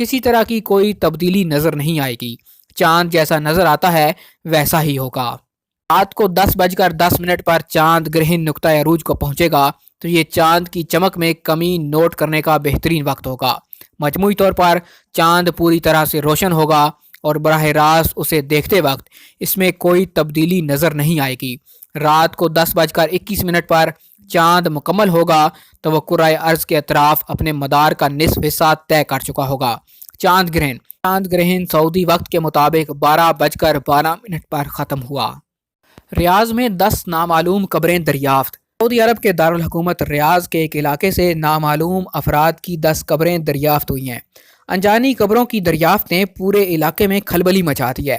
کسی طرح کی کوئی تبدیلی نظر نہیں آئے گی، چاند جیسا نظر آتا ہے ویسا ہی ہوگا۔ رات کو 10:10 پر چاند گرہن نقطہ عروج کو پہنچے گا تو یہ چاند کی چمک میں کمی نوٹ کرنے کا بہترین وقت ہوگا۔ مجموعی طور پر چاند پوری طرح سے روشن ہوگا اور براہ راست اسے دیکھتے وقت اس میں کوئی تبدیلی نظر نہیں آئے گی۔ رات کو 10:21 پر چاند مکمل ہوگا تو وہ کرۂ ارض کے اطراف اپنے مدار کا نصف حصہ طے کر چکا ہوگا۔ چاند گرہن سعودی وقت کے مطابق 12:12 پر ختم ہوا۔ ریاض میں 10 نامعلوم قبریں دریافت۔ سعودی عرب کے دارالحکومت ریاض کے ایک علاقے سے نامعلوم افراد کی 10 قبریں دریافت ہوئی ہیں۔ انجانی قبروں کی دریافت نے پورے علاقے میں کھلبلی مچا دی ہے۔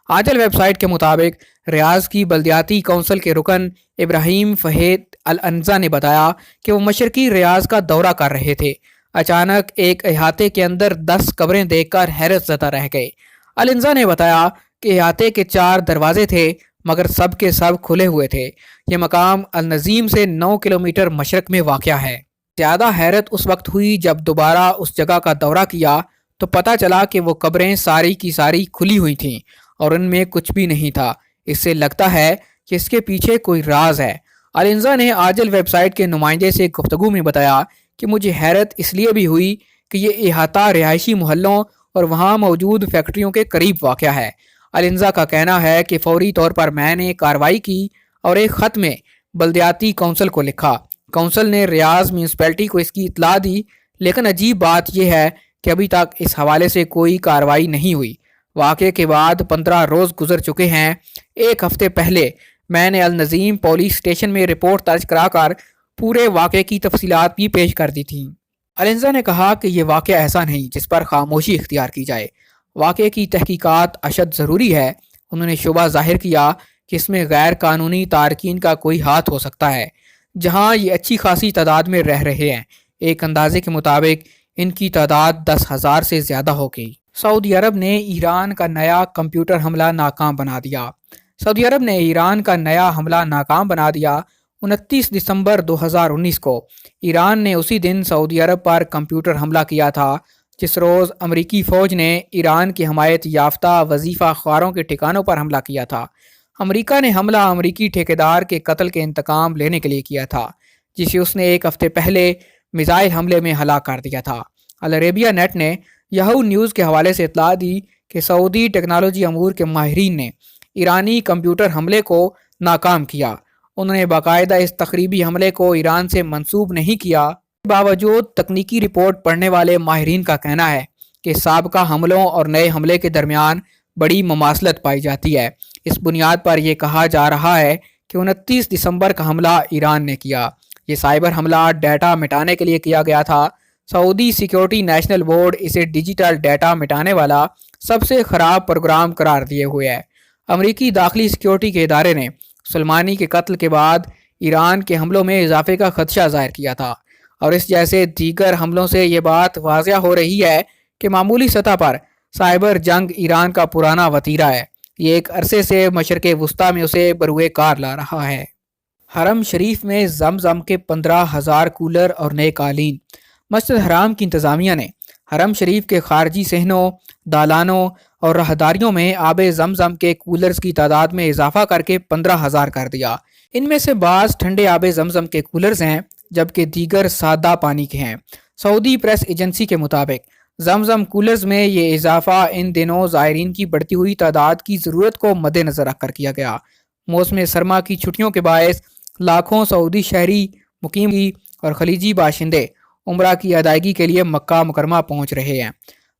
آجل ویب سائٹ کے مطابق ریاض کی بلدیاتی کونسل کے رکن ابراہیم فہید الانزا نے بتایا کہ وہ مشرقی ریاض کا دورہ کر رہے تھے۔ اچانک ایک احاطے کے اندر 10 قبریں دیکھ کر حیرت زدہ رہ گئے۔ الانزا نے بتایا کہ احاطے کے 4 دروازے تھے مگر سب کے سب کھلے ہوئے تھے۔ یہ مقام النظیم سے 9 کلومیٹر مشرق میں واقع ہے۔ زیادہ حیرت اس وقت ہوئی جب دوبارہ اس جگہ کا دورہ کیا تو پتہ چلا کہ وہ قبریں ساری کی ساری کھلی ہوئی تھیں اور ان میں کچھ بھی نہیں تھا۔ اس سے لگتا ہے کہ اس کے پیچھے کوئی راز ہے۔ الانزا نے آجل ویب سائٹ کے نمائندے سے گفتگو میں بتایا کہ مجھے حیرت اس لیے بھی ہوئی کہ یہ احاطہ رہائشی محلوں اور وہاں موجود فیکٹریوں کے قریب واقع ہے۔ الانزا کا کہنا ہے کہ فوری طور پر میں نے کارروائی کی اور ایک خط میں بلدیاتی کونسل کو لکھا۔ کونسل نے ریاض میونسپلٹی کو اس کی اطلاع دی، لیکن عجیب بات یہ ہے کہ ابھی تک اس حوالے سے کوئی کارروائی نہیں ہوئی۔ واقعے کے بعد 15 روز گزر چکے ہیں۔ ایک ہفتے پہلے میں نے النظیم پولیس اسٹیشن میں رپورٹ درج کرا کر پورے واقعے کی تفصیلات بھی پیش کر دی تھیں۔ الانزا نے کہا کہ یہ واقعہ ایسا نہیں جس پر خاموشی اختیار کی جائے۔ واقعے کی تحقیقات اشد ضروری ہے۔ انہوں نے شبہ ظاہر کیا کہ اس میں غیر قانونی تارکین کا کوئی ہاتھ ہو سکتا ہے، جہاں یہ اچھی خاصی تعداد میں رہ رہے ہیں۔ ایک اندازے کے مطابق ان کی تعداد 10,000 سے زیادہ ہوگی۔ سعودی عرب نے ایران کا نیا کمپیوٹر حملہ ناکام بنا دیا۔ سعودی عرب نے ایران کا نیا حملہ ناکام بنا دیا۔ 29 دسمبر 2019 کو ایران نے اسی دن سعودی عرب پر کمپیوٹر حملہ کیا تھا جس روز امریکی فوج نے ایران کی حمایت یافتہ وظیفہ خواروں کے ٹھکانوں پر حملہ کیا تھا۔ امریکہ نے حملہ امریکی ٹھیکیدار کے قتل کے انتقام لینے کے لیے کیا تھا، جسے اس نے ایک ہفتے پہلے میزائل حملے میں ہلاک کر دیا تھا۔ العربیہ نیٹ نے یاہو نیوز کے حوالے سے اطلاع دی کہ سعودی ٹیکنالوجی امور کے ماہرین نے ایرانی کمپیوٹر حملے کو ناکام کیا۔ انہوں نے باقاعدہ اس تخریبی حملے کو ایران سے منسوب نہیں کیا۔ باوجود تکنیکی رپورٹ پڑھنے والے ماہرین کا کہنا ہے کہ سابقہ حملوں اور نئے حملے کے درمیان بڑی مماثلت پائی جاتی ہے۔ اس بنیاد پر یہ کہا جا رہا ہے کہ 29 دسمبر کا حملہ ایران نے کیا۔ یہ سائبر حملہ ڈیٹا مٹانے کے لیے کیا گیا تھا۔ سعودی سیکیورٹی نیشنل بورڈ اسے ڈیجیٹل ڈیٹا مٹانے والا سب سے خراب پروگرام قرار دیے ہوئے ہے۔ امریکی داخلی سیکیورٹی کے ادارے نے سلیمانی کے قتل کے بعد ایران کے حملوں میں اضافے کا خدشہ ظاہر کیا تھا، اور اس جیسے دیگر حملوں سے یہ بات واضح ہو رہی ہے کہ معمولی سطح پر سائبر جنگ ایران کا پرانا وتیرہ ہے۔ یہ ایک عرصے سے مشرق وسطیٰ میں اسے بروئے کار لا رہا ہے۔ حرم شریف میں زمزم کے 15,000 کولر اور نئے قالین۔ مسجد حرام کی انتظامیہ نے حرم شریف کے خارجی صحنوں، دالانوں اور راہداریوں میں آب زمزم کے کولرز کی تعداد میں اضافہ کر کے 15,000 کر دیا۔ ان میں سے بعض ٹھنڈے آب زمزم کے کولرز ہیں جبکہ دیگر سادہ پانی کے ہیں۔ سعودی پریس ایجنسی کے مطابق زمزم کولرز میں یہ اضافہ ان دنوں زائرین کی بڑھتی ہوئی تعداد کی ضرورت کو مد نظر رکھ کر کیا گیا۔ موسم سرما کی چھٹیوں کے باعث لاکھوں سعودی شہری، مقیم اور خلیجی باشندے عمرہ کی ادائیگی کے لیے مکہ مکرمہ پہنچ رہے ہیں۔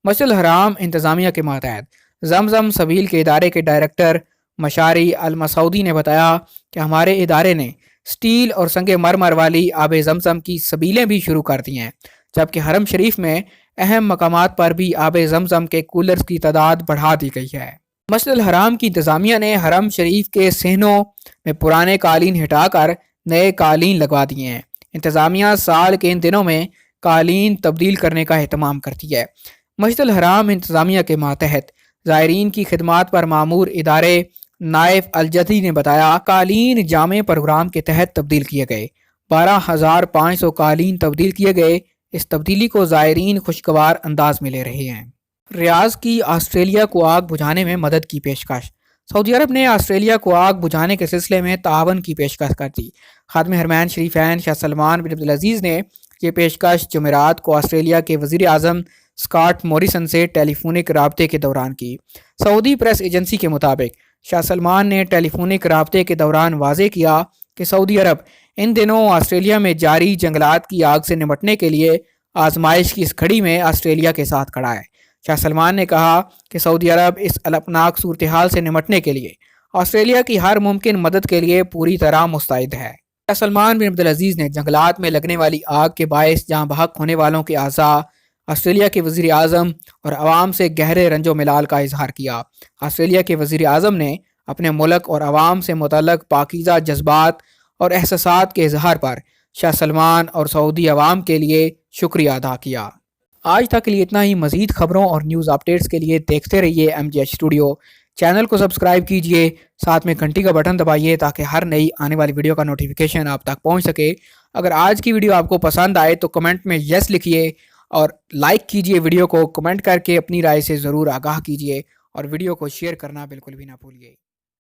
مسجد الحرام انتظامیہ کے ماتحت زمزم سبیل کے ادارے کے ڈائریکٹر مشاری المسعودی نے بتایا کہ ہمارے ادارے نے سٹیل اور سنگ مرمر والی آب زمزم کی سبیلیں بھی شروع کر دی ہیں، جبکہ حرم شریف میں اہم مقامات پر بھی آب زمزم کے کولرز کی تعداد بڑھا دی گئی ہے۔ مسجد الحرام کی انتظامیہ نے حرم شریف کے صحنوں میں پرانے قالین ہٹا کر نئے قالین لگوا دیے ہیں۔ انتظامیہ سال کے ان دنوں میں قالین تبدیل کرنے کا اہتمام کرتی ہے۔ مسجد الحرام انتظامیہ کے ماتحت زائرین کی خدمات پر مامور ادارے نائف الجدی نے بتایا قالین جامع پروگرام کے تحت تبدیل کیے گئے۔ 12,500 قالین تبدیل کیے گئے۔ اس تبدیلی کو زائرین خوشگوار انداز میں لے رہے ہیں۔ ریاض کی آسٹریلیا کو آگ بجھانے میں مدد کی پیشکش۔ سعودی عرب نے آسٹریلیا کو آگ بجھانے کے سلسلے میں تعاون کی پیشکش کر دی۔ خادم حرمین شریفین شاہ سلمان بن عبدالعزیز نے یہ پیشکش جمعرات کو آسٹریلیا کے وزیر اعظم اسکاٹ موریسن سے ٹیلی فونک رابطے کے دوران کی۔ سعودی پریس ایجنسی کے مطابق شاہ سلمان نے ٹیلی فونک رابطے کے دوران واضح کیا کہ سعودی عرب ان دنوں آسٹریلیا میں جاری جنگلات کی آگ سے نمٹنے کے لیے آزمائش کی اس گھڑی میں آسٹریلیا کے ساتھ کھڑا ہے۔ شاہ سلمان نے کہا کہ سعودی عرب اس الپناک صورتحال سے نمٹنے کے لیے آسٹریلیا کی ہر ممکن مدد کے لیے پوری طرح مستعد ہے۔ شاہ سلمان بن عبدالعزیز نے جنگلات میں لگنے والی آگ کے باعث جاں بحق ہونے والوں کے اعضاء، آسٹریلیا کے وزیر اعظم اور عوام سے گہرے رنج و ملال کا اظہار کیا۔ آسٹریلیا کے وزیر اعظم نے اپنے ملک اور عوام سے متعلق پاکیزہ جذبات اور احساسات کے اظہار پر شاہ سلمان اور سعودی عوام کے لیے شکریہ ادا کیا۔ آج تک کے لیے اتنا ہی۔ مزید خبروں اور نیوز اپڈیٹس کے لیے دیکھتے رہیے MGH اسٹوڈیو۔ چینل کو سبسکرائب کیجئے، ساتھ میں گھنٹی کا بٹن دبائیے تاکہ ہر نئی آنے والی ویڈیو کا نوٹیفیکیشن آپ تک پہنچ سکے۔ اگر آج کی ویڈیو آپ کو پسند آئے تو کمنٹ میں یس لکھیے اور لائک کیجئے ویڈیو کو، کمنٹ کر کے اپنی رائے سے ضرور آگاہ کیجئے اور ویڈیو کو شیئر کرنا بالکل بھی نہ بھولیے۔